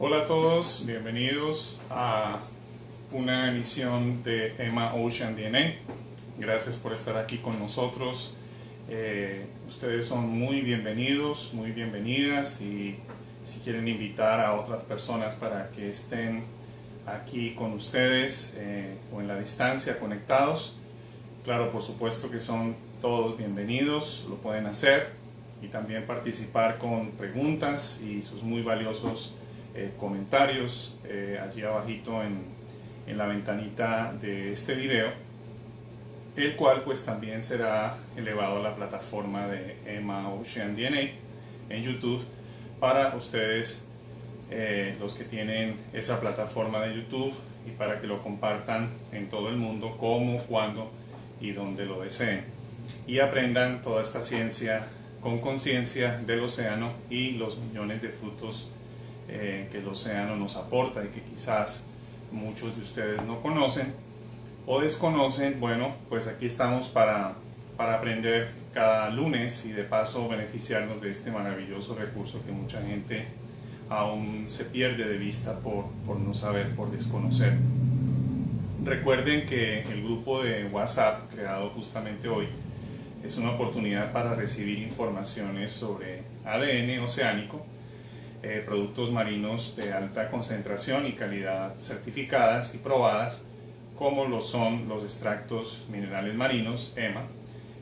Hola a todos, bienvenidos a una emisión de EMA Ocean DNA. Gracias por estar aquí con nosotros. Ustedes son muy bienvenidos, muy bienvenidas, y si quieren invitar a otras personas para que estén aquí con ustedes o en la distancia conectados, claro, por supuesto que son todos bienvenidos, lo pueden hacer, y también participar con preguntas y sus muy valiosos comentarios allí abajito en la ventanita de este video, el cual pues también será elevado a la plataforma de EMA Ocean DNA en YouTube para ustedes, los que tienen esa plataforma de YouTube, y para que lo compartan en todo el mundo como, cuando y donde lo deseen, y aprendan toda esta ciencia con conciencia del océano y los millones de frutos que el océano nos aporta y que quizás muchos de ustedes no conocen o desconocen. Bueno, pues aquí estamos para aprender cada lunes y de paso beneficiarnos de este maravilloso recurso que mucha gente aún se pierde de vista por no saber, por desconocer. Recuerden que el grupo de WhatsApp creado justamente hoy es una oportunidad para recibir informaciones sobre ADN oceánico, productos marinos de alta concentración y calidad certificadas y probadas, como lo son los extractos minerales marinos, EMA,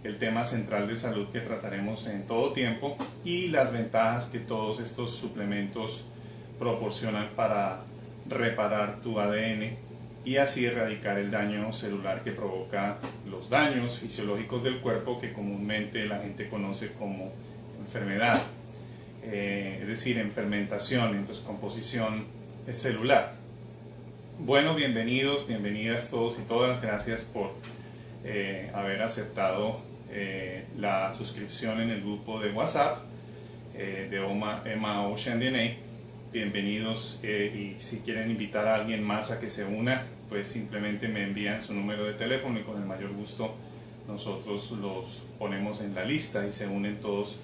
el tema central de salud que trataremos en todo tiempo, y las ventajas que todos estos suplementos proporcionan para reparar tu ADN y así erradicar el daño celular que provoca los daños fisiológicos del cuerpo que comúnmente la gente conoce como enfermedad. Es decir, en fermentación, en descomposición celular. Bueno, bienvenidos, bienvenidas todos y todas. Gracias por haber aceptado la suscripción en el grupo de WhatsApp de EMA Ocean DNA. Bienvenidos, y si quieren invitar a alguien más a que se una, pues simplemente me envían su número de teléfono y con el mayor gusto nosotros los ponemos en la lista y se unen todos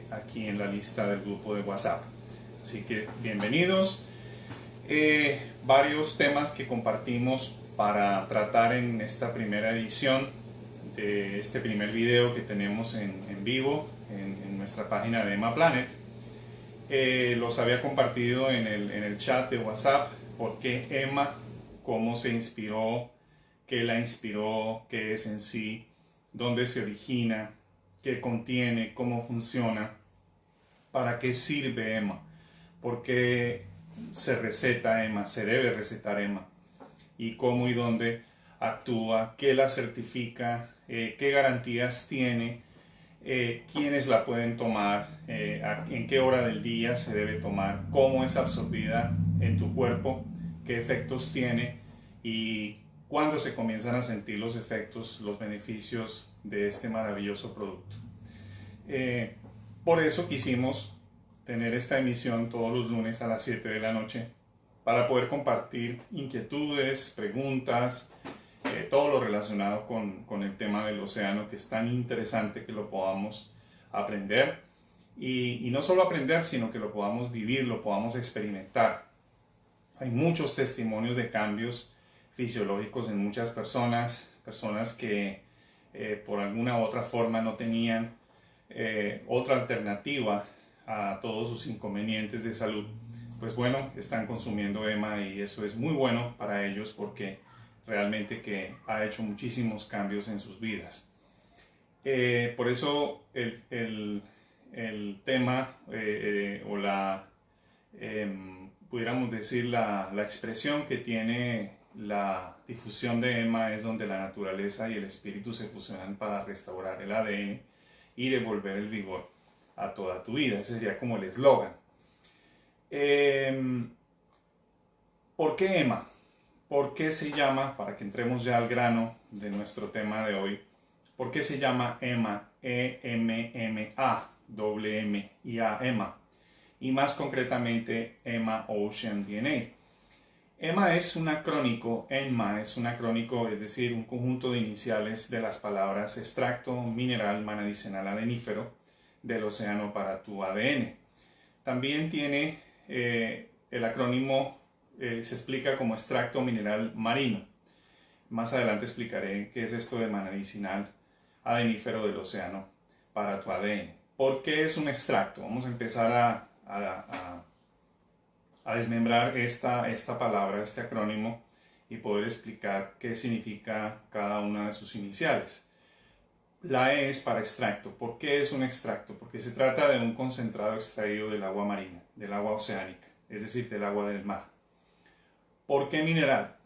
aquí en la lista del grupo de WhatsApp. Así que bienvenidos. Varios temas que compartimos para tratar en esta primera edición de este primer video que tenemos en vivo en nuestra página de EMA Planet. Los había compartido en el chat de WhatsApp. ¿Por qué EMA? ¿Cómo se inspiró? ¿Qué la inspiró? ¿Qué es en sí? ¿Dónde se origina? ¿Qué contiene? ¿Cómo funciona? ¿Para qué sirve EMA? ¿Por qué se receta EMA? ¿Se debe recetar EMA? ¿Y cómo y dónde actúa? ¿Qué la certifica? ¿Qué garantías tiene? ¿Quiénes la pueden tomar? ¿En qué hora del día se debe tomar? ¿Cómo es absorbida en tu cuerpo? ¿Qué efectos tiene? ¿Y cuándo se comienzan a sentir los efectos, los beneficios de este maravilloso producto? Por eso quisimos tener esta emisión todos los lunes a las 7 de la noche para poder compartir inquietudes, preguntas, todo lo relacionado con el tema del océano, que es tan interesante que lo podamos aprender, y no solo aprender, sino que lo podamos vivir, lo podamos experimentar. Hay muchos testimonios de cambios fisiológicos en muchas personas que por alguna u otra forma no tenían otra alternativa a todos sus inconvenientes de salud. Pues bueno, están consumiendo EMA y eso es muy bueno para ellos, porque realmente que ha hecho muchísimos cambios en sus vidas. Por eso el tema o la pudiéramos decir la expresión que tiene la difusión de EMA es donde la naturaleza y el espíritu se fusionan para restaurar el ADN y devolver el vigor a toda tu vida. Ese sería como el eslogan. ¿Por qué EMA? ¿Por qué se llama, para que entremos ya al grano de nuestro tema de hoy, por qué se llama EMA? E-M-M-A, doble M y A, EMA. Y más concretamente EMA Ocean DNA. EMA es un acrónico, EMA es un acrónico, es decir, un conjunto de iniciales de las palabras extracto mineral medicinal adenífero del océano para tu ADN. También tiene el acrónimo se explica como extracto mineral marino. Más adelante explicaré qué es esto de medicinal adenífero del océano para tu ADN. ¿Por qué es un extracto? Vamos a empezar a desmembrar esta palabra, este acrónimo, y poder explicar qué significa cada una de sus iniciales. La E es para extracto. ¿Por qué es un extracto? Porque se trata de un concentrado extraído del agua marina, del agua oceánica, es decir, del agua del mar. ¿Por qué mineral?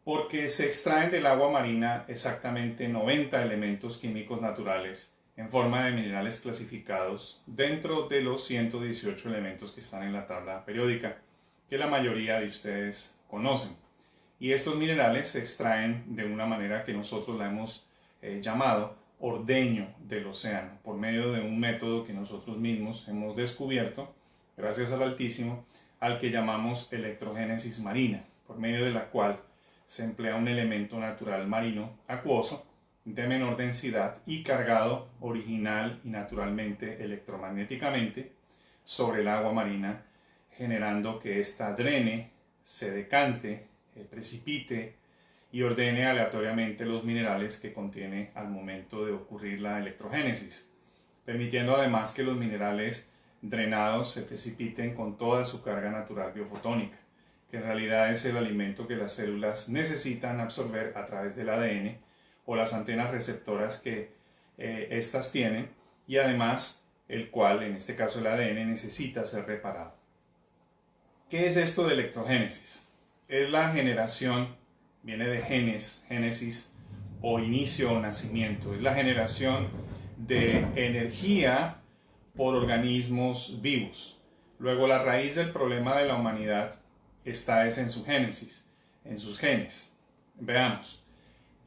Porque se extraen del agua marina exactamente 90 elementos químicos naturales en forma de minerales clasificados dentro de los 118 elementos que están en la tabla periódica, que la mayoría de ustedes conocen. Y estos minerales se extraen de una manera que nosotros la hemos llamado ordeño del océano, por medio de un método que nosotros mismos hemos descubierto, gracias al Altísimo, al que llamamos electrogénesis marina, por medio de la cual se emplea un elemento natural marino acuoso de menor densidad y cargado original y naturalmente electromagnéticamente sobre el agua marina, generando que ésta drene, se decante, precipite y ordene aleatoriamente los minerales que contiene al momento de ocurrir la electrogénesis, permitiendo además que los minerales drenados se precipiten con toda su carga natural biofotónica, que en realidad es el alimento que las células necesitan absorber a través del ADN o las antenas receptoras que éstas tienen, y además el cual, en este caso el ADN, necesita ser reparado. ¿Qué es esto de electrogénesis? Es la generación, viene de genes, génesis o inicio o nacimiento, es la generación de energía por organismos vivos. Luego la raíz del problema de la humanidad está en su génesis, en sus genes. Veamos,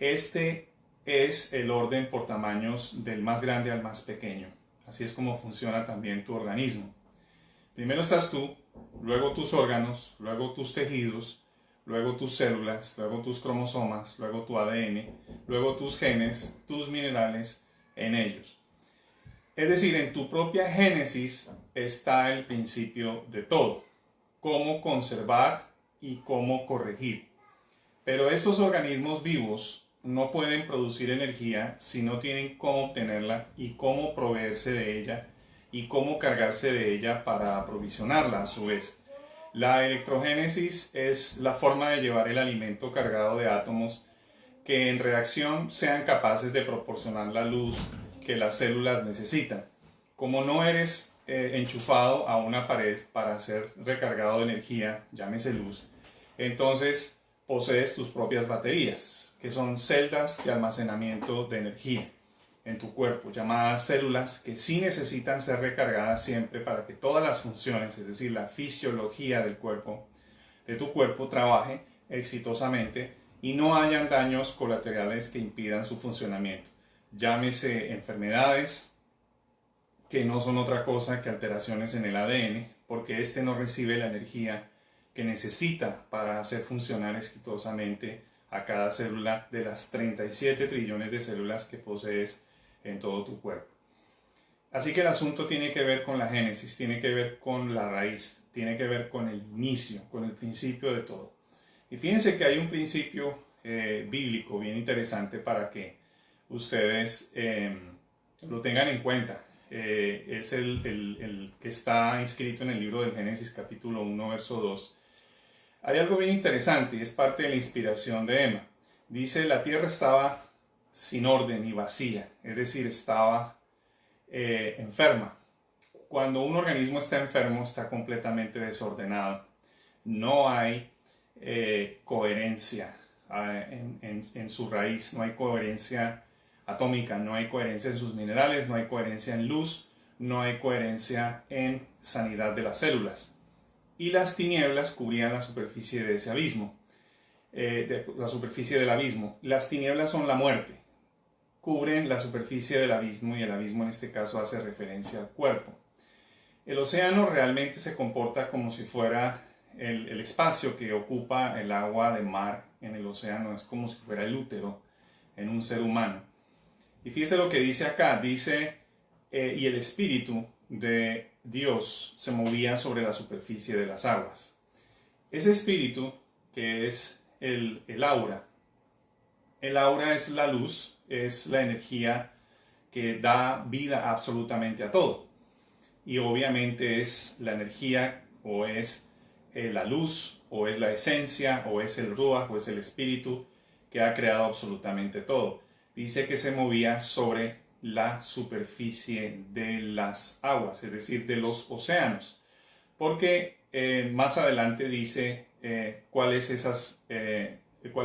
este es el orden por tamaños del más grande al más pequeño. Así es como funciona también tu organismo. Primero estás tú, luego tus órganos, luego tus tejidos, luego tus células, luego tus cromosomas, luego tu ADN, luego tus genes, tus minerales en ellos. Es decir, en tu propia génesis está el principio de todo, cómo conservar y cómo corregir. Pero estos organismos vivos no pueden producir energía si no tienen cómo obtenerla y cómo proveerse de ella y cómo cargarse de ella para aprovisionarla a su vez. La electrogénesis es la forma de llevar el alimento cargado de átomos que en reacción sean capaces de proporcionar la luz que las células necesitan. Como no eres enchufado a una pared para ser recargado de energía, llámese luz, entonces posees tus propias baterías, que son celdas de almacenamiento de energía en tu cuerpo, llamadas células, que sí necesitan ser recargadas siempre para que todas las funciones, es decir, la fisiología del cuerpo, de tu cuerpo, trabaje exitosamente y no hayan daños colaterales que impidan su funcionamiento. Llámese enfermedades, que no son otra cosa que alteraciones en el ADN, porque éste no recibe la energía que necesita para hacer funcionar exitosamente a cada célula de las 37 trillones de células que posees en todo tu cuerpo. Así que el asunto tiene que ver con la génesis, tiene que ver con la raíz, tiene que ver con el inicio, con el principio de todo. Y fíjense que hay un principio bíblico bien interesante para que ustedes lo tengan en cuenta. Es el que está inscrito en el libro del Génesis capítulo 1 verso 2. Hay algo bien interesante y es parte de la inspiración de Emma. Dice, la tierra estaba sin orden y vacía, es decir, estaba enferma. Cuando un organismo está enfermo, está completamente desordenado. No hay coherencia en su raíz, no hay coherencia atómica, no hay coherencia en sus minerales, no hay coherencia en luz, no hay coherencia en sanidad de las células. Y las tinieblas cubrían la superficie de ese abismo, la superficie del abismo. Las tinieblas son la muerte, cubren la superficie del abismo y el abismo en este caso hace referencia al cuerpo. El océano realmente se comporta como si fuera el espacio que ocupa el agua de mar en el océano, es como si fuera el útero en un ser humano. Y fíjese lo que dice acá, dice, y el espíritu de Dios se movía sobre la superficie de las aguas. Ese espíritu, que es el aura, el aura es la luz, es la energía que da vida absolutamente a todo. Y obviamente es la energía o es la luz o es la esencia o es el ruach o es el espíritu que ha creado absolutamente todo. Dice que se movía sobre la superficie de las aguas, es decir, de los océanos. Porque más adelante dice cuáles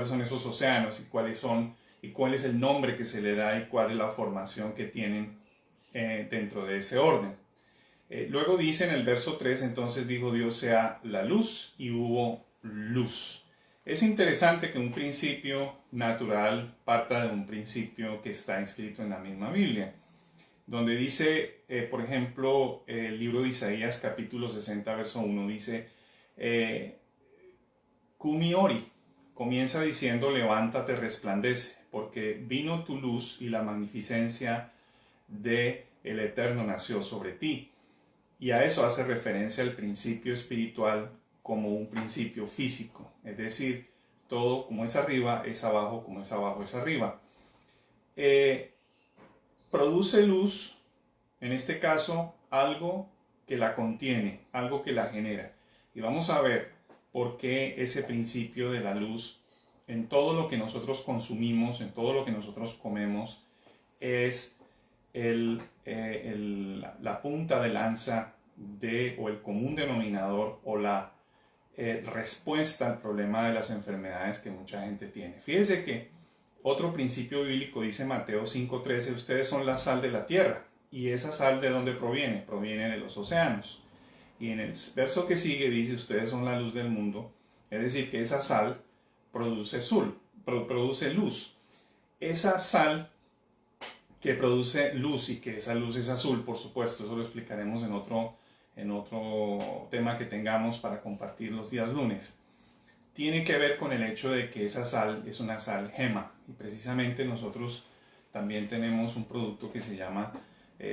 son esos océanos y cuál es el nombre que se le da y cuál es la formación que tienen dentro de ese orden. Luego dice en el verso 3, entonces dijo Dios sea la luz y hubo luz. Es interesante que un principio natural parta de un principio que está inscrito en la misma Biblia, donde dice, por ejemplo, el libro de Isaías capítulo 60, verso 1, dice, Kumi Ori, comienza diciendo, levántate, resplandece, porque vino tu luz y la magnificencia de el Eterno nació sobre ti. Y a eso hace referencia el principio espiritual como un principio físico, es decir, todo como es arriba es abajo, como es abajo es arriba. Produce luz, en este caso, algo que la contiene, algo que la genera. Y vamos a ver por qué ese principio de la luz en todo lo que nosotros consumimos, en todo lo que nosotros comemos, es la punta de lanza o el común denominador o la respuesta al problema de las enfermedades que mucha gente tiene. Fíjese que otro principio bíblico dice Mateo 5:13, ustedes son la sal de la tierra. ¿Y esa sal de dónde proviene? Proviene de los océanos. Y en el verso que sigue dice, ustedes son la luz del mundo. Es decir, que esa sal produce luz. Esa sal que produce luz y que esa luz es azul, por supuesto, eso lo explicaremos en otro tema que tengamos para compartir los días lunes. Tiene que ver con el hecho de que esa sal es una sal gema y precisamente nosotros también tenemos un producto que se llama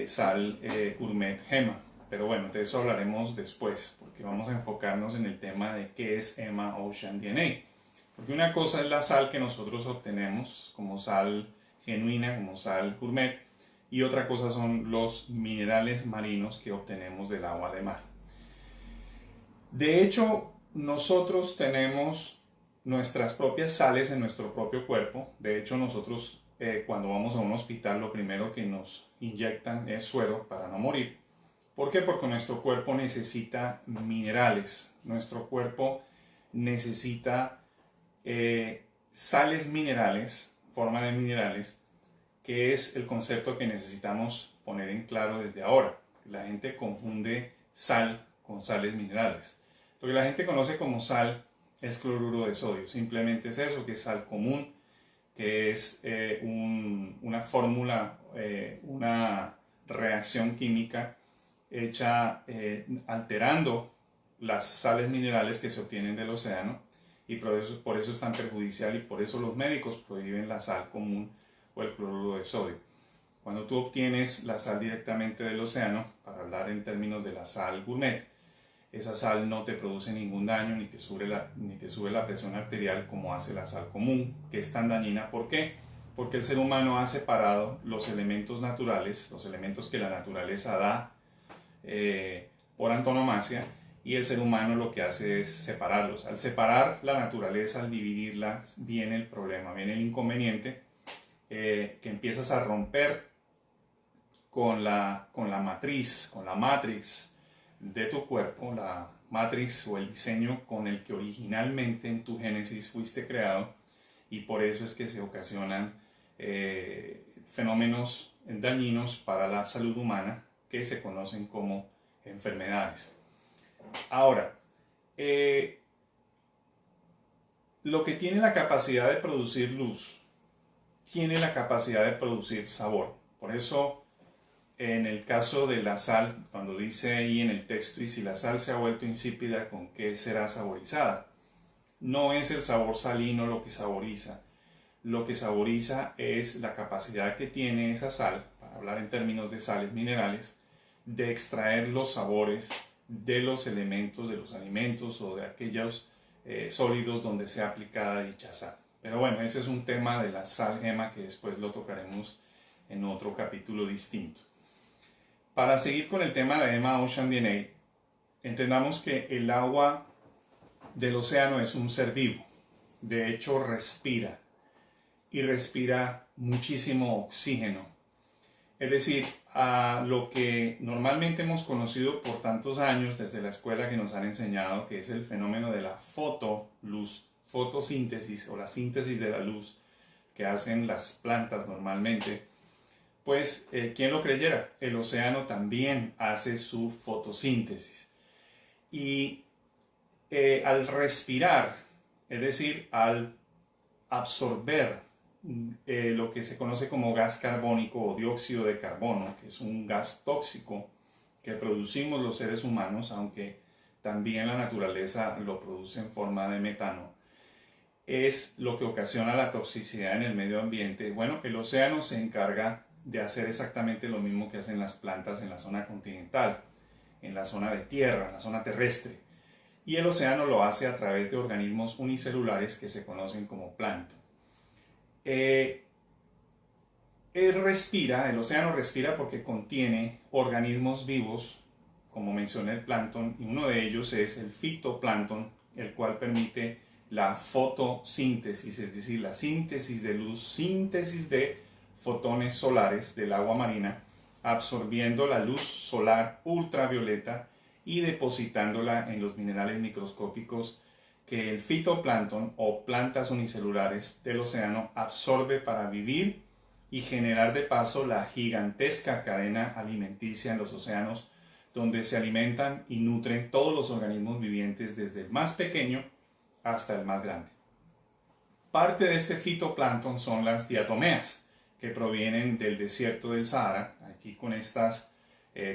sal gourmet gema, pero bueno, de eso hablaremos después porque vamos a enfocarnos en el tema de qué es EMA Ocean DNA, porque una cosa es la sal que nosotros obtenemos como sal genuina, como sal gourmet, y otra cosa son los minerales marinos que obtenemos del agua de mar. De hecho, nosotros tenemos nuestras propias sales en nuestro propio cuerpo. De hecho, nosotros cuando vamos a un hospital lo primero que nos inyectan es suero para no morir. ¿Por qué? Porque nuestro cuerpo necesita minerales. Nuestro cuerpo necesita sales minerales, forma de minerales, que es el concepto que necesitamos poner en claro desde ahora. La gente confunde sal con sales minerales. Lo que la gente conoce como sal es cloruro de sodio, simplemente es eso, que es sal común, que es una fórmula, una reacción química hecha alterando las sales minerales que se obtienen del océano, y por eso es tan perjudicial y por eso los médicos prohíben la sal común o el cloruro de sodio. Cuando tú obtienes la sal directamente del océano, para hablar en términos de la sal gourmet, esa sal no te produce ningún daño ni te sube la presión arterial como hace la sal común, que es tan dañina. ¿Por qué? Porque el ser humano ha separado los elementos naturales, los elementos que la naturaleza da por antonomasia, y el ser humano lo que hace es separarlos. Al separar la naturaleza, al dividirla, viene el problema, viene el inconveniente, que empiezas a romper con la matriz de tu cuerpo, la matriz o el diseño con el que originalmente en tu génesis fuiste creado, y por eso es que se ocasionan fenómenos dañinos para la salud humana que se conocen como enfermedades. Ahora, lo que tiene la capacidad de producir luz, tiene la capacidad de producir sabor. Por eso, en el caso de la sal, cuando dice ahí en el texto, y si la sal se ha vuelto insípida, ¿con qué será saborizada? No es el sabor salino lo que saboriza. Lo que saboriza es la capacidad que tiene esa sal, para hablar en términos de sales minerales, de extraer los sabores de los elementos, de los alimentos o de aquellos sólidos donde sea aplicada dicha sal. Pero bueno, ese es un tema de la sal gema que después lo tocaremos en otro capítulo distinto. Para seguir con el tema de EMA Ocean DNA, entendamos que el agua del océano es un ser vivo. De hecho, respira y respira muchísimo oxígeno. Es decir, a lo que normalmente hemos conocido por tantos años desde la escuela, que nos han enseñado que es el fenómeno de la fotoluz, fotosíntesis o la síntesis de la luz que hacen las plantas normalmente, pues ¿quién lo creyera? El océano también hace su fotosíntesis. Y al respirar, es decir, al absorber lo que se conoce como gas carbónico o dióxido de carbono, que es un gas tóxico que producimos los seres humanos, aunque también la naturaleza lo produce en forma de metano, es lo que ocasiona la toxicidad en el medio ambiente. Bueno, el océano se encarga de hacer exactamente lo mismo que hacen las plantas en la zona continental, en la zona de tierra, en la zona terrestre. Y el océano lo hace a través de organismos unicelulares que se conocen como plancton. El océano respira porque contiene organismos vivos, como mencioné el plancton, y uno de ellos es el fitoplancton, el cual permite la fotosíntesis, es decir, la síntesis de luz, síntesis de fotones solares del agua marina, absorbiendo la luz solar ultravioleta y depositándola en los minerales microscópicos que el fitoplancton o plantas unicelulares del océano absorbe para vivir y generar de paso la gigantesca cadena alimenticia en los océanos, donde se alimentan y nutren todos los organismos vivientes desde el más pequeño hasta el más grande. Parte de este fitoplancton son las diatomeas, que provienen del desierto del Sahara, aquí con estas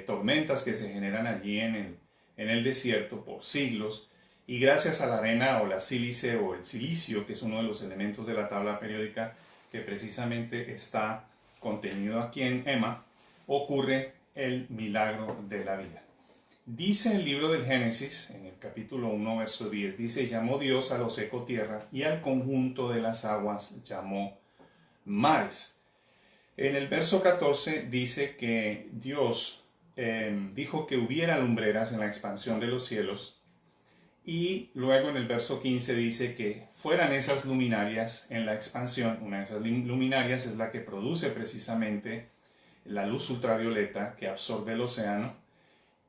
tormentas que se generan allí en el desierto por siglos, y gracias a la arena o la sílice o el silicio, que es uno de los elementos de la tabla periódica que precisamente está contenido aquí en EMA, ocurre el milagro de la vida. Dice el libro del Génesis, en el capítulo 1, verso 10, dice: llamó Dios a lo seco tierra y al conjunto de las aguas llamó mares. En el verso 14 dice que Dios dijo que hubiera lumbreras en la expansión de los cielos. Y luego en el verso 15 dice que fueran esas luminarias en la expansión. Una de esas luminarias es la que produce precisamente la luz ultravioleta que absorbe el océano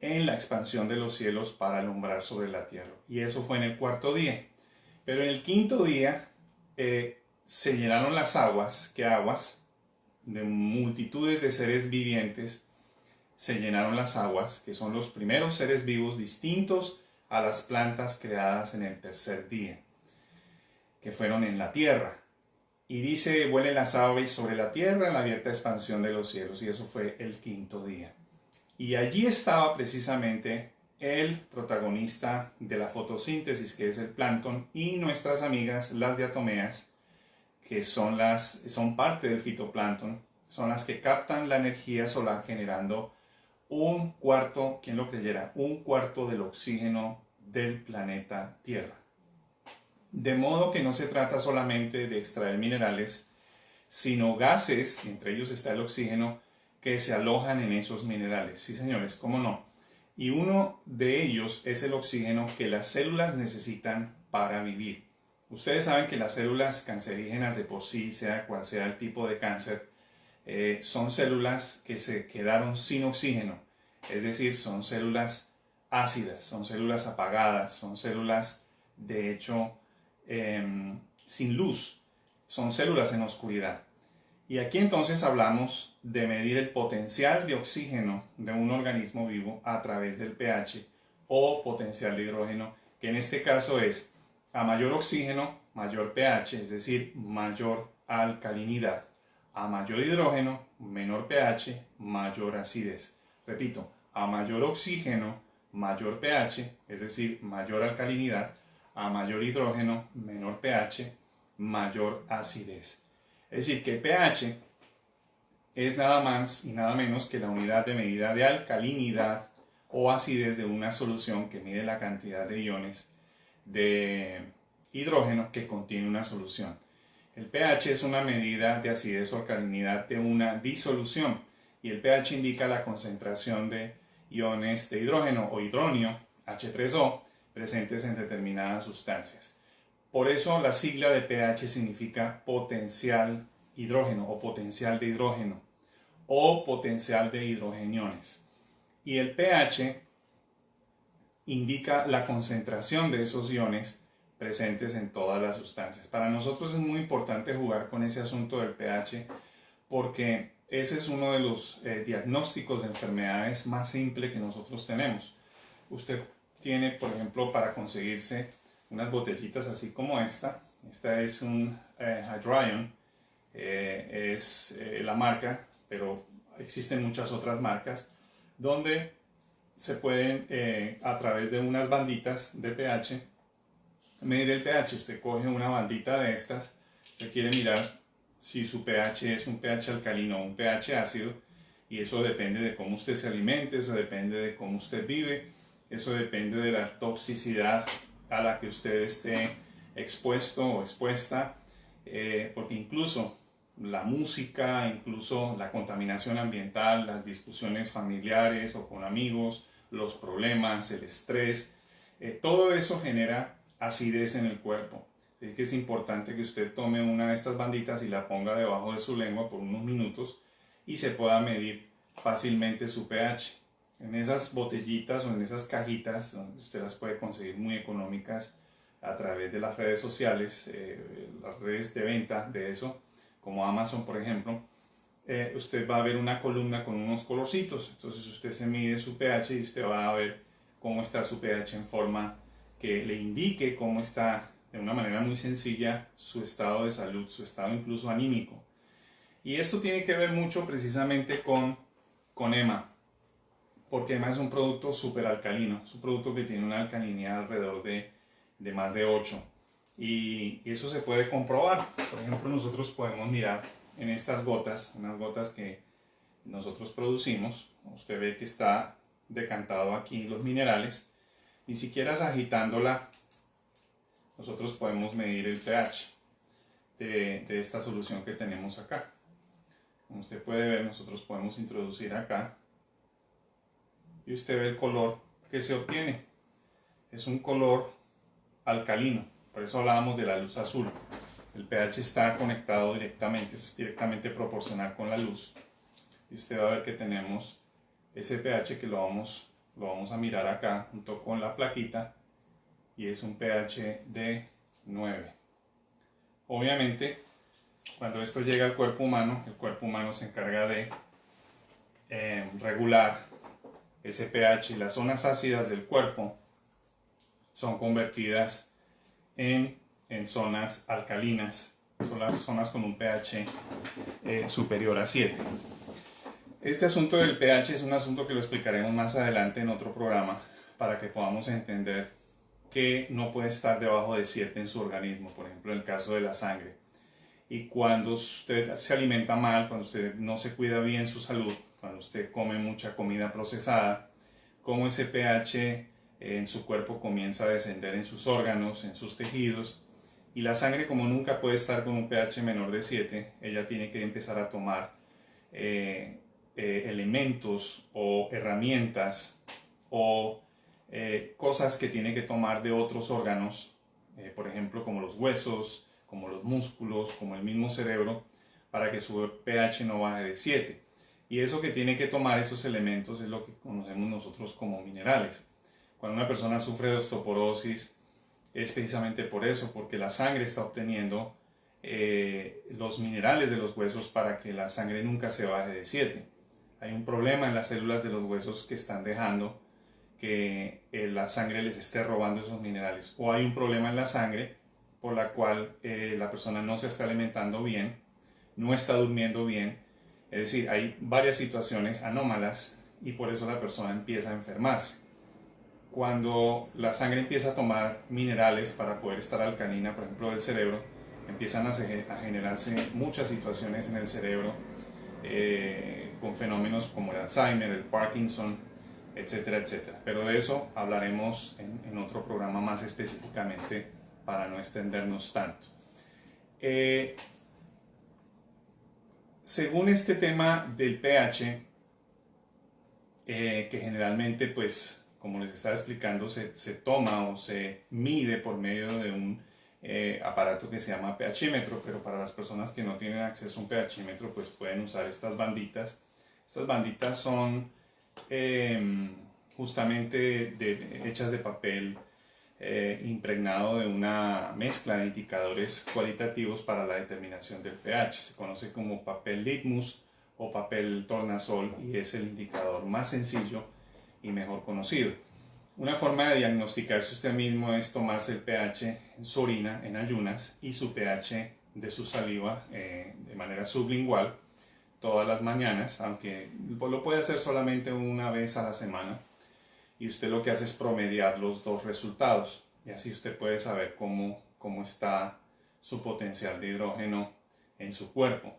en la expansión de los cielos para alumbrar sobre la tierra. Y eso fue en el cuarto día. Pero en el quinto día se llenaron las aguas, que aguas de multitudes de seres vivientes, se llenaron las aguas, que son los primeros seres vivos distintos a las plantas creadas en el tercer día, que fueron en la tierra. Y dice: vuelen las aves sobre la tierra en la abierta expansión de los cielos. Y eso fue el quinto día. Y allí estaba precisamente el protagonista de la fotosíntesis, que es el plancton, y nuestras amigas las diatomeas, que son parte del fitoplancton, son las que captan la energía solar generando un cuarto, ¿quién lo creyera?, un cuarto del oxígeno del planeta Tierra. De modo que no se trata solamente de extraer minerales, sino gases, entre ellos está el oxígeno, que se alojan en esos minerales. Sí, señores, ¿cómo no? Y uno de ellos es el oxígeno que las células necesitan para vivir. Ustedes saben que las células cancerígenas de por sí, sea cual sea el tipo de cáncer, son células que se quedaron sin oxígeno, es decir, son células ácidas, son células apagadas, son células de hecho sin luz, son células en oscuridad. Y aquí entonces hablamos de medir el potencial de oxígeno de un organismo vivo a través del pH o potencial de hidrógeno, que en este caso es a mayor oxígeno, mayor pH, es decir, mayor alcalinidad. A mayor hidrógeno, menor pH, mayor acidez. Repito, a mayor oxígeno, mayor pH, es decir, mayor alcalinidad. A mayor hidrógeno, menor pH, mayor acidez. Es decir, que pH es nada más y nada menos que la unidad de medida de alcalinidad o acidez de una solución que mide la cantidad de iones de hidrógeno que contiene una solución. El pH es una medida de acidez o alcalinidad de una disolución y el pH indica la concentración de iones de hidrógeno o hidronio, H3O, presentes en determinadas sustancias. Por eso la sigla de pH significa potencial hidrógeno o potencial de hidrógeno o potencial de hidrogeniones. Y el pH indica la concentración de esos iones presentes en todas las sustancias. Para nosotros es muy importante jugar con ese asunto del pH porque ese es uno de los diagnósticos de enfermedades más simples que nosotros tenemos. Usted tiene, por ejemplo, para conseguirse unas botellitas así como esta. Esta es un Hydrion, es la marca, pero existen muchas otras marcas, donde se pueden, a través de unas banditas de pH, medir el pH. Usted coge una bandita de estas, usted quiere mirar si su pH es un pH alcalino o un pH ácido, y eso depende de cómo usted se alimente, eso depende de cómo usted vive, eso depende de la toxicidad a la que usted esté expuesto o expuesta, porque incluso la música, incluso la contaminación ambiental, las discusiones familiares o con amigos, los problemas, el estrés, todo eso genera acidez en el cuerpo. Así que es importante que usted tome una de estas banditas y la ponga debajo de su lengua por unos minutos y se pueda medir fácilmente su pH. En esas botellitas o en esas cajitas, donde usted las puede conseguir muy económicas a través de las redes sociales, las redes de venta de eso, como Amazon por ejemplo, usted va a ver una columna con unos colorcitos. Entonces usted se mide su pH y usted va a ver cómo está su pH en forma que le indique cómo está, de una manera muy sencilla, su estado de salud, su estado incluso anímico. Y esto tiene que ver mucho precisamente con EMA, porque EMA es un producto súper alcalino, es un producto que tiene una alcalinidad alrededor de más de 8. Y eso se puede comprobar. Por ejemplo, nosotros podemos mirar en estas gotas, unas gotas que nosotros producimos. Usted ve que está decantado aquí los minerales. Ni siquiera agitándola, nosotros podemos medir el pH de esta solución que tenemos acá. Como usted puede ver, nosotros podemos introducir acá y usted ve el color que se obtiene. Es un color alcalino, por eso hablábamos de la luz azul. El pH está conectado directamente, es directamente proporcional con la luz. Y usted va a ver que tenemos ese pH que lo vamos a mirar acá junto con la plaquita, y es un pH de 9. Obviamente, cuando esto llega al cuerpo humano, el cuerpo humano se encarga de regular ese pH, y las zonas ácidas del cuerpo son convertidas en zonas alcalinas, son las zonas con un pH superior a 7. Este asunto del pH es un asunto que lo explicaremos más adelante en otro programa, para que podamos entender que no puede estar debajo de 7 en su organismo, por ejemplo en el caso de la sangre. Y cuando usted se alimenta mal, cuando usted no se cuida bien su salud, cuando usted come mucha comida procesada, como ese pH en su cuerpo comienza a descender en sus órganos, en sus tejidos, y la sangre, como nunca puede estar con un pH menor de 7, ella tiene que empezar a tomar elementos o herramientas o cosas que tiene que tomar de otros órganos, por ejemplo como los huesos, como los músculos, como el mismo cerebro, para que su pH no baje de 7. Y eso que tiene que tomar, esos elementos, es lo que conocemos nosotros como minerales. Cuando una persona sufre de osteoporosis, es precisamente por eso, porque la sangre está obteniendo los minerales de los huesos para que la sangre nunca se baje de 7. Hay un problema en las células de los huesos que están dejando que la sangre les esté robando esos minerales, o hay un problema en la sangre por la cual la persona no se está alimentando bien, no está durmiendo bien. Es decir, hay varias situaciones anómalas y por eso la persona empieza a enfermarse. Cuando la sangre empieza a tomar minerales para poder estar alcalina, por ejemplo del cerebro, empiezan a generarse muchas situaciones en el cerebro con fenómenos como el Alzheimer, el Parkinson, etcétera, etcétera. Pero de eso hablaremos en otro programa más específicamente para no extendernos tanto. Según este tema del pH, que generalmente, pues, como les estaba explicando, se toma o se mide por medio de un aparato que se llama pHímetro, pero para las personas que no tienen acceso a un pHímetro, pues pueden usar estas banditas. Estas banditas son justamente hechas de papel impregnado de una mezcla de indicadores cualitativos para la determinación del pH. Se conoce como papel litmus o papel tornasol y es el indicador más sencillo y mejor conocido. Una forma de diagnosticarse usted mismo es tomarse el pH en su orina en ayunas y su pH de su saliva de manera sublingual todas las mañanas, aunque lo puede hacer solamente una vez a la semana, y usted lo que hace es promediar los dos resultados y así usted puede saber cómo está su potencial de hidrógeno en su cuerpo.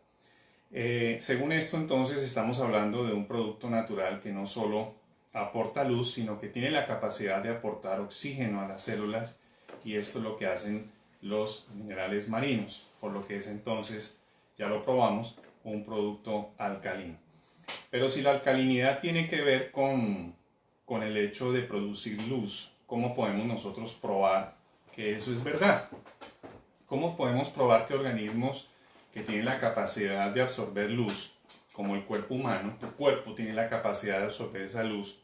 Según esto, entonces, estamos hablando de un producto natural que no solo aporta luz, sino que tiene la capacidad de aportar oxígeno a las células, y esto es lo que hacen los minerales marinos, por lo que es entonces, ya lo probamos, un producto alcalino. Pero si la alcalinidad tiene que ver con el hecho de producir luz, ¿cómo podemos nosotros probar que eso es verdad? ¿Cómo podemos probar que organismos que tienen la capacidad de absorber luz, como el cuerpo humano, tu cuerpo tiene la capacidad de absorber esa luz,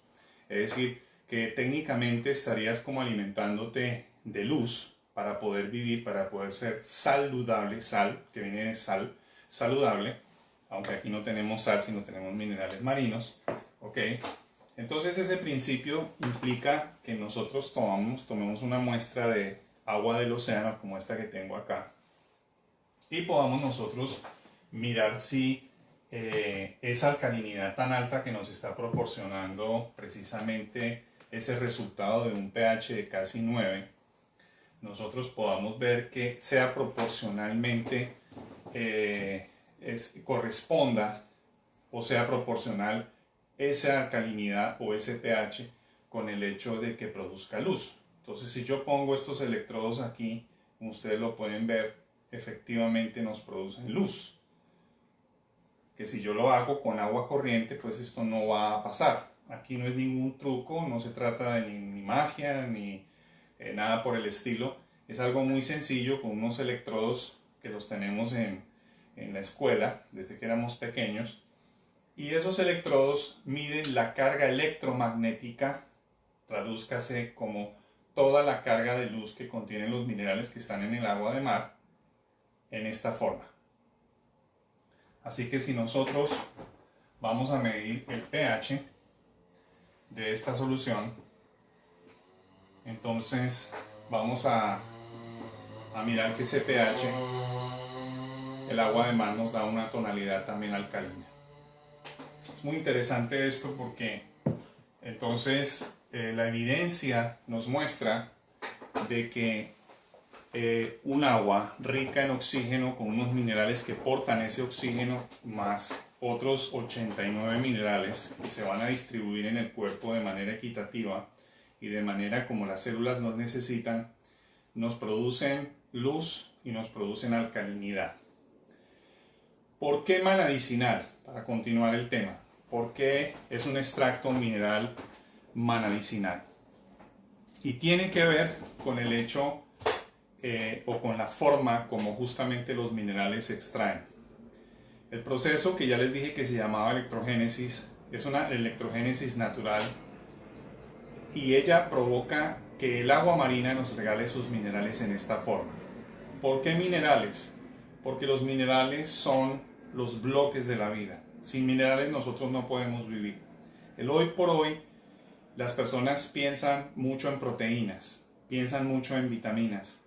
es decir, que técnicamente estarías como alimentándote de luz para poder vivir, para poder ser saludable, sal, que viene de sal, saludable, aunque aquí no tenemos sal, sino tenemos minerales marinos, ¿ok? Entonces ese principio implica que nosotros tomemos una muestra de agua del océano, como esta que tengo acá, y podamos nosotros mirar si esa alcalinidad tan alta que nos está proporcionando precisamente ese resultado de un pH de casi 9, nosotros podamos ver que sea proporcionalmente, corresponda o sea proporcional esa alcalinidad o ese pH con el hecho de que produzca luz. Entonces, si yo pongo estos electrodos aquí, como ustedes lo pueden ver, efectivamente nos producen luz. Que si yo lo hago con agua corriente, pues esto no va a pasar. Aquí no es ningún truco, no se trata de ni magia ni nada por el estilo. Es algo muy sencillo con unos electrodos que los tenemos en la escuela desde que éramos pequeños. Y esos electrodos miden la carga electromagnética, tradúzcase como toda la carga de luz que contienen los minerales que están en el agua de mar, en esta forma. Así que si nosotros vamos a medir el pH de esta solución, entonces vamos a mirar que ese pH, el agua de mar nos da una tonalidad también alcalina. Es muy interesante esto porque entonces la evidencia nos muestra de que un agua rica en oxígeno con unos minerales que portan ese oxígeno más otros 89 minerales que se van a distribuir en el cuerpo de manera equitativa y de manera como las células nos necesitan, nos producen luz y nos producen alcalinidad. ¿Por qué manadicinal? Para continuar el tema. ¿Por qué es un extracto mineral manadicinal? Y tiene que ver con el hecho o con la forma como justamente los minerales se extraen. El proceso que ya les dije que se llamaba electrogénesis es una electrogénesis natural y ella provoca que el agua marina nos regale sus minerales en esta forma. ¿Por qué minerales? Porque los minerales son los bloques de la vida. Sin minerales nosotros no podemos vivir. El hoy por hoy las personas piensan mucho en proteínas, piensan mucho en vitaminas,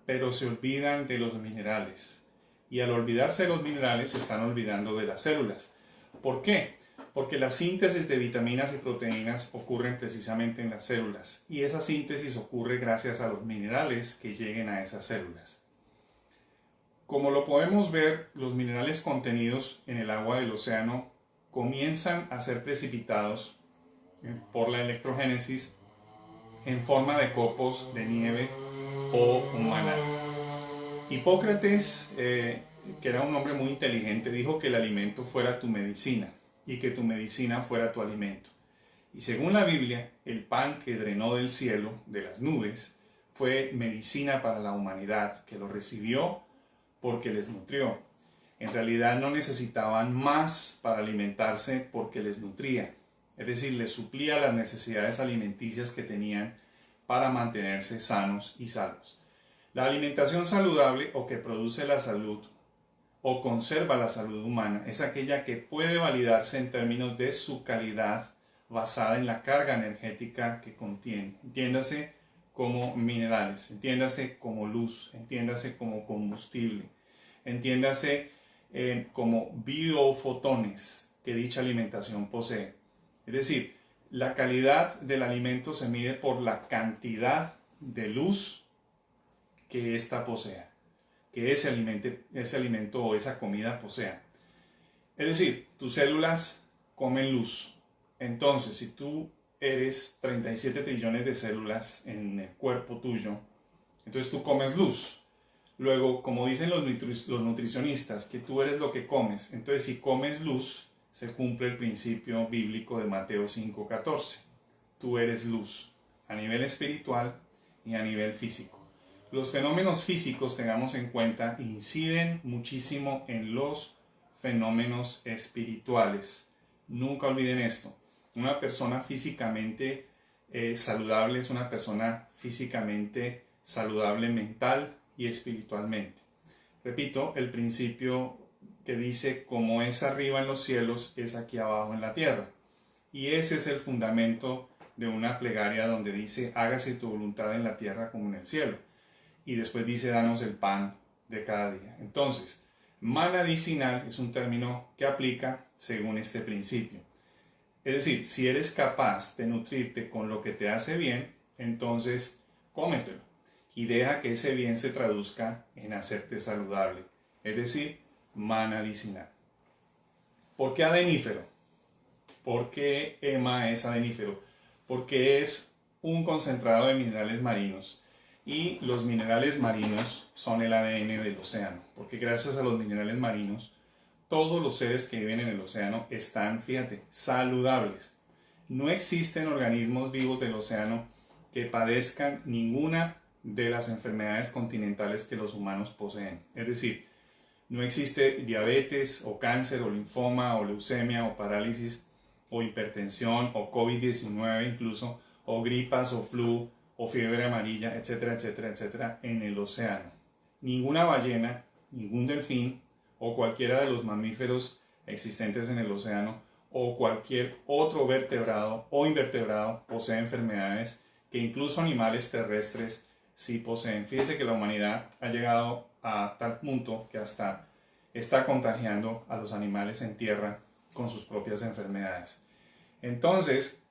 pero se olvidan de los minerales. Y al olvidarse de los minerales se están olvidando de las células. ¿Por qué? Porque la síntesis de vitaminas y proteínas ocurren precisamente en las células. Y esa síntesis ocurre gracias a los minerales que lleguen a esas células. Como lo podemos ver, los minerales contenidos en el agua del océano comienzan a ser precipitados por la electrogénesis en forma de copos de nieve o humana. Hipócrates, que era un hombre muy inteligente, dijo que el alimento fuera tu medicina y que tu medicina fuera tu alimento. Y según la Biblia, el pan que drenó del cielo, de las nubes, fue medicina para la humanidad, que lo recibió porque les nutrió. En realidad no necesitaban más para alimentarse porque les nutría. Es decir, les suplía las necesidades alimenticias que tenían para mantenerse sanos y salvos. La alimentación saludable o que produce la salud o conserva la salud humana es aquella que puede validarse en términos de su calidad basada en la carga energética que contiene. Entiéndase como minerales, entiéndase como luz, entiéndase como combustible, entiéndase como biofotones que dicha alimentación posee. Es decir, la calidad del alimento se mide por la cantidad de luz que ésta posea, que ese alimento o esa comida posea. Es decir, tus células comen luz. Entonces, si tú eres 37 trillones de células en el cuerpo tuyo, entonces tú comes luz. Luego, como dicen los nutricionistas, que tú eres lo que comes. Entonces, si comes luz, se cumple el principio bíblico de Mateo 5:14. Tú eres luz, a nivel espiritual y a nivel físico. Los fenómenos físicos, tengamos en cuenta, inciden muchísimo en los fenómenos espirituales. Nunca olviden esto. Una persona físicamente saludable es una persona físicamente saludable mental y espiritualmente. Repito, el principio que dice como es arriba en los cielos, es aquí abajo en la tierra. Y ese es el fundamento de una plegaria donde dice hágase tu voluntad en la tierra como en el cielo. Y después dice danos el pan de cada día. Entonces, medicinal es un término que aplica según este principio. Es decir, si eres capaz de nutrirte con lo que te hace bien, entonces cómetelo y deja que ese bien se traduzca en hacerte saludable. Es decir, medicinal. ¿Por qué adenífero? ¿Por qué EMA es adenífero? Porque es un concentrado de minerales marinos. Y los minerales marinos son el ADN del océano, porque gracias a los minerales marinos, todos los seres que viven en el océano están, fíjate, saludables. No existen organismos vivos del océano que padezcan ninguna de las enfermedades continentales que los humanos poseen. Es decir, no existe diabetes o cáncer o linfoma o leucemia o parálisis o hipertensión o COVID-19 incluso, o gripas o flu o fiebre amarilla, etcétera, etcétera, etcétera, en el océano. Ninguna ballena, ningún delfín o cualquiera de los mamíferos existentes en el océano o cualquier otro vertebrado o invertebrado posee enfermedades que incluso animales terrestres sí poseen. Fíjese que la humanidad ha llegado a tal punto que hasta está contagiando a los animales en tierra con sus propias enfermedades. Entonces,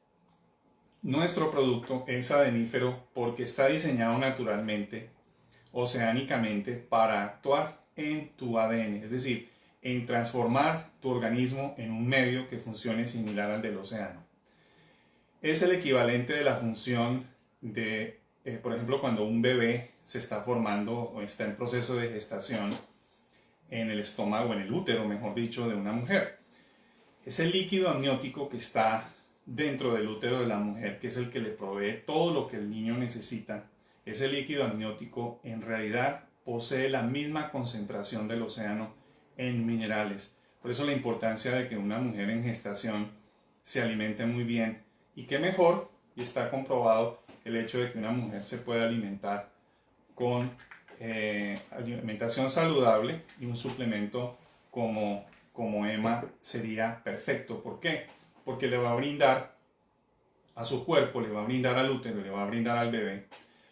nuestro producto es adenífero porque está diseñado naturalmente, oceánicamente, para actuar en tu ADN, es decir, en transformar tu organismo en un medio que funcione similar al del océano. Es el equivalente de la función de, por ejemplo, cuando un bebé se está formando o está en proceso de gestación en el estómago, en el útero, mejor dicho, de una mujer. Es el líquido amniótico que está dentro del útero de la mujer, que es el que le provee todo lo que el niño necesita. Ese líquido amniótico en realidad posee la misma concentración del océano en minerales. Por eso la importancia de que una mujer en gestación se alimente muy bien. Y qué mejor, y está comprobado, el hecho de que una mujer se pueda alimentar con alimentación saludable y un suplemento como EMA sería perfecto. ¿Por qué? Porque le va a brindar a su cuerpo, le va a brindar al útero, le va a brindar al bebé,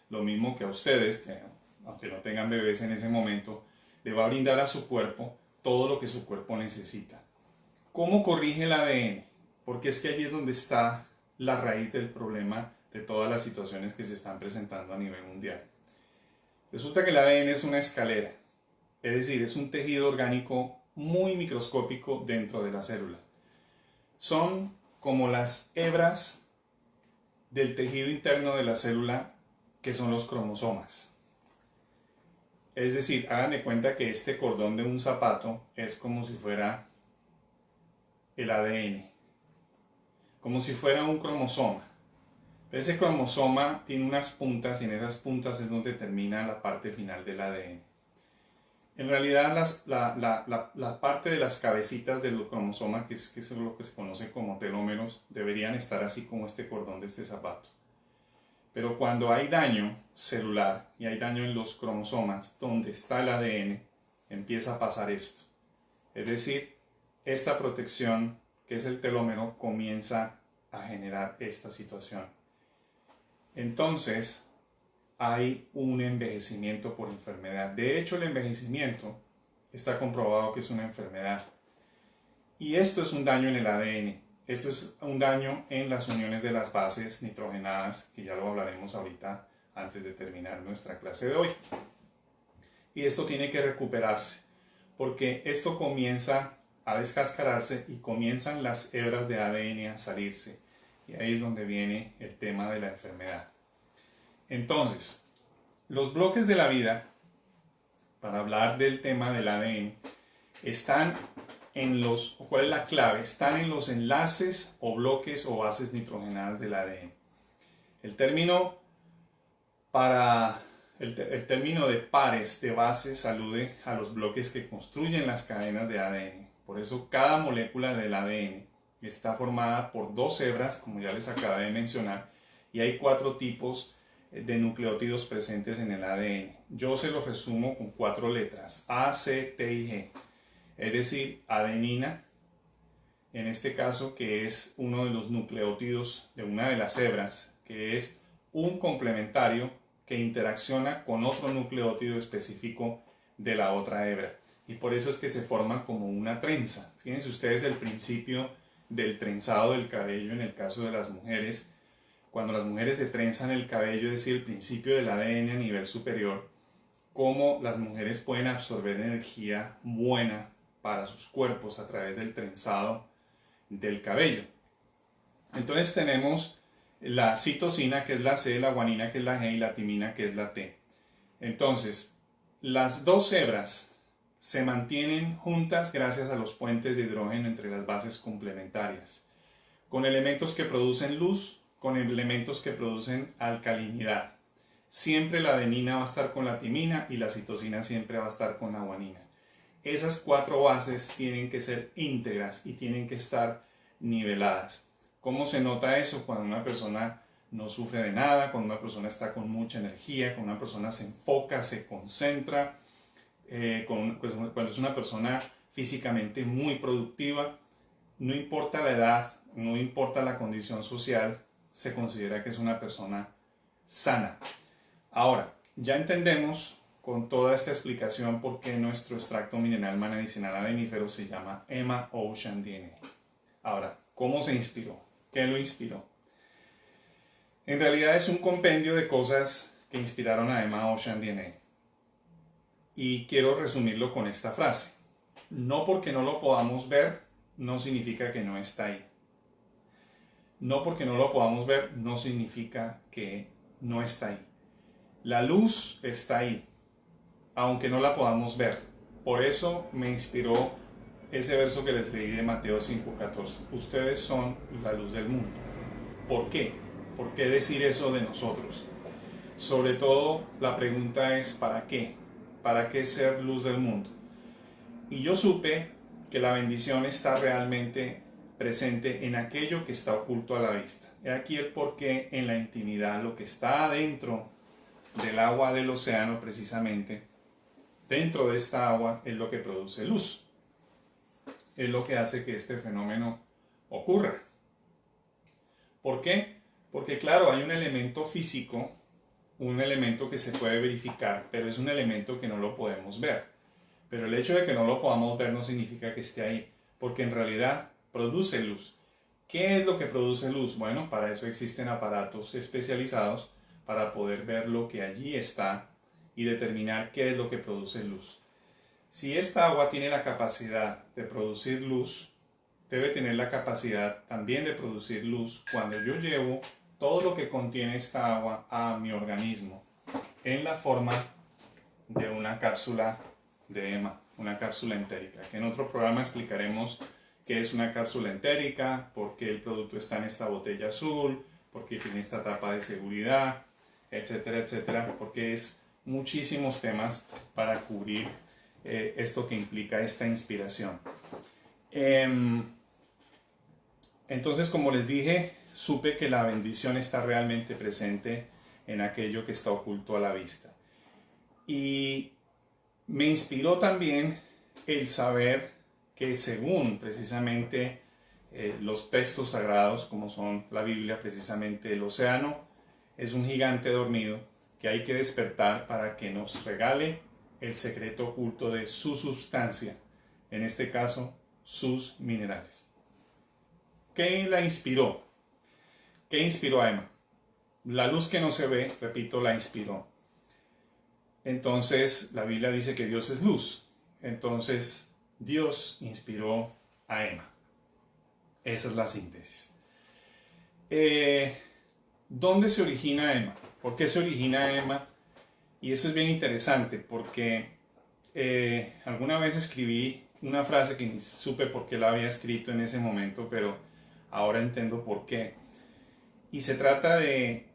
lo mismo que a ustedes, que aunque no tengan bebés en ese momento, le va a brindar a su cuerpo todo lo que su cuerpo necesita. ¿Cómo corrige el ADN? Porque es que allí es donde está la raíz del problema de todas las situaciones que se están presentando a nivel mundial. Resulta que el ADN es una escalera Es decir, es un tejido orgánico muy microscópico dentro de la célula. Son como las hebras del tejido interno de la célula, que son los cromosomas. Es decir, hagan de cuenta que este cordón de un zapato es como si fuera el ADN, como si fuera un cromosoma. Ese cromosoma tiene unas puntas y en esas puntas es donde termina la parte final del ADN. En realidad la parte de las cabecitas del cromosoma, que es lo que se conoce como telómeros, deberían estar así como este cordón de este zapato. Pero cuando hay daño celular y hay daño en los cromosomas, donde está el ADN, empieza a pasar esto. Es decir, esta protección, que es el telómero, comienza a generar esta situación. Entonces, hay un envejecimiento por enfermedad. De hecho, el envejecimiento está comprobado que es una enfermedad. Y esto es un daño en el ADN. Esto es un daño en las uniones de las bases nitrogenadas, que ya lo hablaremos ahorita antes de terminar nuestra clase de hoy. Y esto tiene que recuperarse, porque esto comienza a descascararse y comienzan las hebras de ADN a salirse. Y ahí es donde viene el tema de la enfermedad. Entonces, los bloques de la vida, para hablar del tema del ADN, están en los, ¿cuál es la clave? Están en los enlaces o bloques o bases nitrogenadas del ADN. El término de pares de bases alude a los bloques que construyen las cadenas de ADN. Por eso cada molécula del ADN está formada por dos hebras, como ya les acabé de mencionar, y hay 4 tipos de nucleótidos presentes en el ADN. Yo se los resumo con 4 letras: A, C, T y G. Es decir, adenina, en este caso, que es uno de los nucleótidos de una de las hebras, que es un complementario que interacciona con otro nucleótido específico de la otra hebra. Y por eso es que se forma como una trenza. Fíjense ustedes el principio del trenzado del cabello en el caso de las mujeres. Cuando las mujeres se trenzan el cabello, es decir, el principio del ADN a nivel superior, cómo las mujeres pueden absorber energía buena para sus cuerpos a través del trenzado del cabello. Entonces tenemos la citosina, que es la C, la guanina, que es la G, y la timina, que es la T. Entonces, las dos hebras se mantienen juntas gracias a los puentes de hidrógeno entre las bases complementarias, con elementos que producen luz, con elementos que producen alcalinidad. Siempre la adenina va a estar con la timina y la citosina siempre va a estar con la guanina. Esas 4 bases tienen que ser íntegras y tienen que estar niveladas. ¿Cómo se nota eso? Cuando una persona no sufre de nada, cuando una persona está con mucha energía, cuando una persona se enfoca, se concentra, cuando es una persona físicamente muy productiva. No importa la edad, no importa la condición social, se considera que es una persona sana. Ahora, ya entendemos con toda esta explicación por qué nuestro extracto mineral medicinal adenífero se llama Emma Ocean DNA. Ahora, ¿cómo se inspiró? ¿Qué lo inspiró? En realidad es un compendio de cosas que inspiraron a Emma Ocean DNA. Y quiero resumirlo con esta frase: no porque no lo podamos ver, no significa que no está ahí. No porque no lo podamos ver, no significa que no está ahí. La luz está ahí, aunque no la podamos ver. Por eso me inspiró ese verso que les leí de Mateo 5:14. Ustedes son la luz del mundo. ¿Por qué? ¿Por qué decir eso de nosotros? Sobre todo la pregunta es ¿para qué? ¿Para qué ser luz del mundo? Y yo supe que la bendición está realmente presente en aquello que está oculto a la vista. He aquí el porqué en la intimidad, lo que está adentro del agua del océano precisamente, dentro de esta agua es lo que produce luz. Es lo que hace que este fenómeno ocurra. ¿Por qué? Porque claro, hay un elemento físico, un elemento que se puede verificar, pero es un elemento que no lo podemos ver. Pero el hecho de que no lo podamos ver no significa que esté ahí, porque en realidad produce luz. ¿Qué es lo que produce luz? Bueno, para eso existen aparatos especializados para poder ver lo que allí está y determinar qué es lo que produce luz. Si esta agua tiene la capacidad de producir luz, debe tener la capacidad también de producir luz cuando yo llevo todo lo que contiene esta agua a mi organismo en la forma de una cápsula de EMA, una cápsula entérica, que en otro programa explicaremos qué es una cápsula entérica, por qué el producto está en esta botella azul, por qué tiene esta tapa de seguridad, etcétera, etcétera, porque es muchísimos temas para cubrir esto que implica esta inspiración. Entonces, como les dije, supe que la bendición está realmente presente en aquello que está oculto a la vista. Y me inspiró también el saber que según precisamente los textos sagrados, como son la Biblia, precisamente el océano es un gigante dormido que hay que despertar para que nos regale el secreto oculto de su sustancia, en este caso, sus minerales. ¿Qué la inspiró? ¿Qué inspiró a Emma? La luz que no se ve, repito, la inspiró. Entonces, la Biblia dice que Dios es luz. Entonces, Dios inspiró a Emma. Esa es la síntesis. ¿Dónde se origina Emma? ¿Por qué se origina Emma? Y eso es bien interesante porque alguna vez escribí una frase que ni supe por qué la había escrito en ese momento, pero ahora entiendo por qué. Y se trata de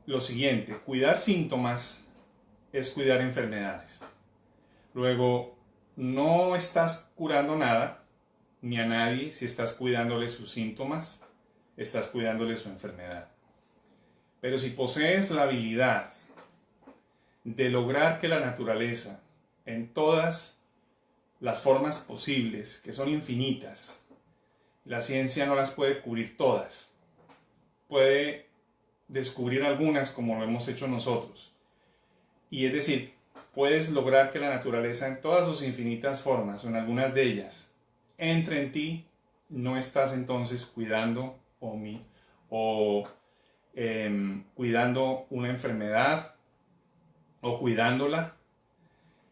lo siguiente: cuidar síntomas es cuidar enfermedades. Luego, no estás curando nada, ni a nadie, si estás cuidándole sus síntomas, estás cuidándole su enfermedad. Pero si posees la habilidad de lograr que la naturaleza, en todas las formas posibles, que son infinitas, la ciencia no las puede cubrir todas, puede descubrir algunas como lo hemos hecho nosotros. Y es decir, puedes lograr que la naturaleza en todas sus infinitas formas, o en algunas de ellas, entre en ti, no estás entonces cuidando cuidando una enfermedad o cuidándola,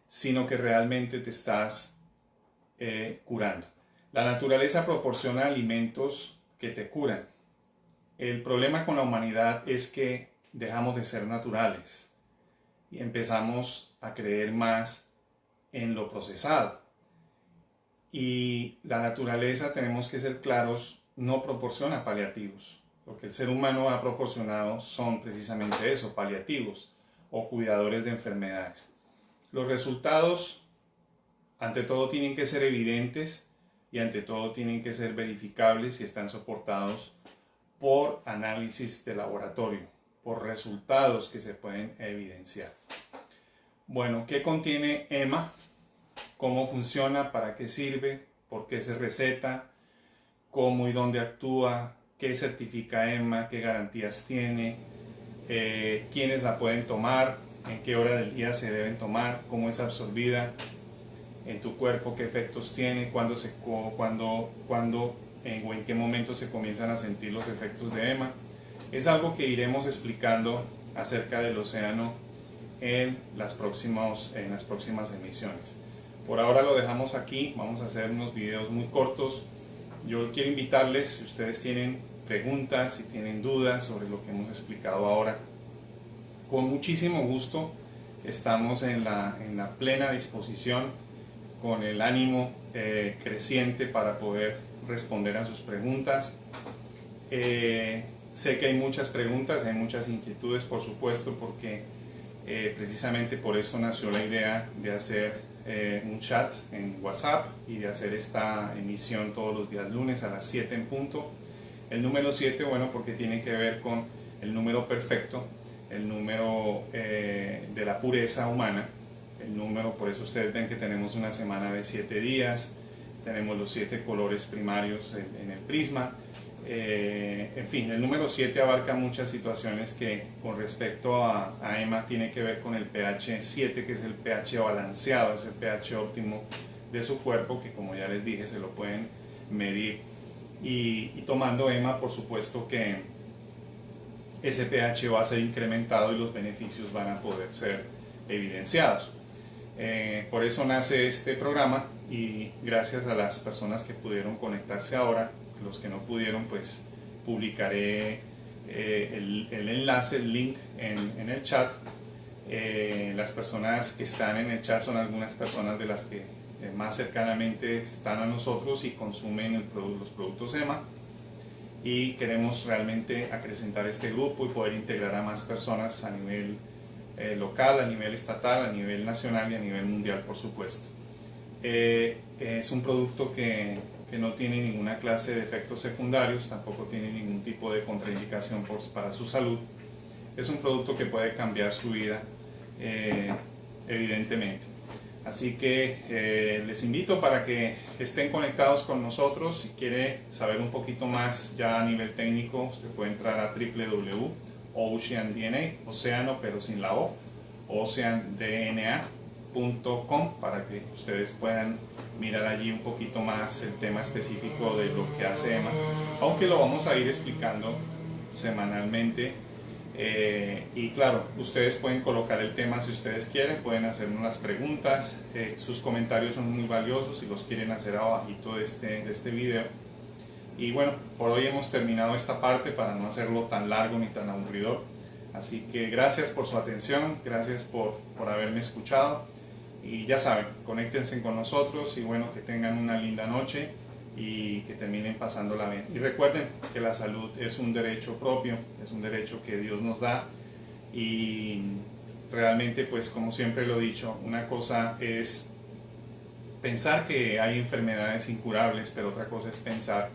sino que realmente te estás curando. La naturaleza proporciona alimentos que te curan. El problema con la humanidad es que dejamos de ser naturales y empezamos a creer más en lo procesado. Y la naturaleza, tenemos que ser claros, no proporciona paliativos. Lo que el ser humano ha proporcionado son precisamente eso, paliativos o cuidadores de enfermedades. Los resultados, ante todo, tienen que ser evidentes y ante todo tienen que ser verificables y están soportados por análisis de laboratorio, por resultados que se pueden evidenciar. Bueno, ¿qué contiene EMA? ¿Cómo funciona? ¿Para qué sirve? ¿Por qué se receta? ¿Cómo y dónde actúa? ¿Qué certifica EMA? ¿Qué garantías tiene? ¿Quiénes la pueden tomar? ¿En qué hora del día se deben tomar? ¿Cómo es absorbida en tu cuerpo? ¿Qué efectos tiene? ¿Cuándo o en qué momento se comienzan a sentir los efectos de EMA? Es algo que iremos explicando acerca del océano en las próximas emisiones. Por ahora lo dejamos aquí, vamos a hacer unos videos muy cortos. Yo quiero invitarles, si ustedes tienen preguntas, si tienen dudas sobre lo que hemos explicado ahora, con muchísimo gusto estamos en la plena disposición, con el ánimo creciente para poder responder a sus preguntas. Sé que hay muchas preguntas, hay muchas inquietudes, por supuesto, porque precisamente por eso nació la idea de hacer un chat en WhatsApp y de hacer esta emisión todos los días lunes a las 7 en punto. El número 7, bueno, porque tiene que ver con el número perfecto, el número de la pureza humana, el número, por eso ustedes ven que tenemos una semana de 7 días, tenemos los 7 colores primarios en el prisma. En fin, el número 7 abarca muchas situaciones que con respecto a EMA tiene que ver con el pH 7, que es el pH balanceado, es el pH óptimo de su cuerpo, que como ya les dije se lo pueden medir, y tomando EMA, por supuesto que ese pH va a ser incrementado y los beneficios van a poder ser evidenciados. Por eso nace este programa, y gracias a las personas que pudieron conectarse ahora. Los que no pudieron, pues publicaré el enlace, el link en el chat. Las personas que están en el chat son algunas personas de las que más cercanamente están a nosotros y consumen los productos EMA, y queremos realmente acrecentar este grupo y poder integrar a más personas a nivel local, a nivel estatal, a nivel nacional y a nivel mundial, por supuesto. Es un producto que no tiene ninguna clase de efectos secundarios, tampoco tiene ningún tipo de contraindicación para su salud. Es un producto que puede cambiar su vida, evidentemente. Así que les invito para que estén conectados con nosotros. Si quiere saber un poquito más ya a nivel técnico, usted puede entrar a www.oceandna, océano pero sin la O, oceandna.com, para que ustedes puedan mirar allí un poquito más el tema específico de lo que hace EMA, aunque lo vamos a ir explicando semanalmente. Y claro, ustedes pueden colocar el tema si ustedes quieren, pueden hacernos las preguntas, sus comentarios son muy valiosos si los quieren hacer abajito de este video. Y bueno, por hoy hemos terminado esta parte para no hacerlo tan largo ni tan aburridor. Así que gracias por su atención, gracias por haberme escuchado, y ya saben, conéctense con nosotros y bueno, que tengan una linda noche y que terminen pasándola bien. Y recuerden que la salud es un derecho propio, es un derecho que Dios nos da, y realmente, pues como siempre lo he dicho, una cosa es pensar que hay enfermedades incurables, pero otra cosa es pensar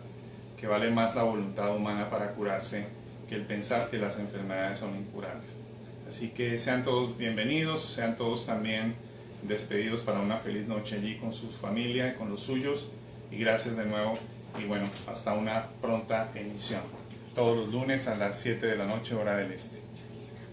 que vale más la voluntad humana para curarse que el pensar que las enfermedades son incurables. Así que sean todos bienvenidos, sean todos también despedidos para una feliz noche allí con su familia y con los suyos. Y gracias de nuevo, y bueno, hasta una pronta emisión. Todos los lunes a las 7 de la noche, hora del este.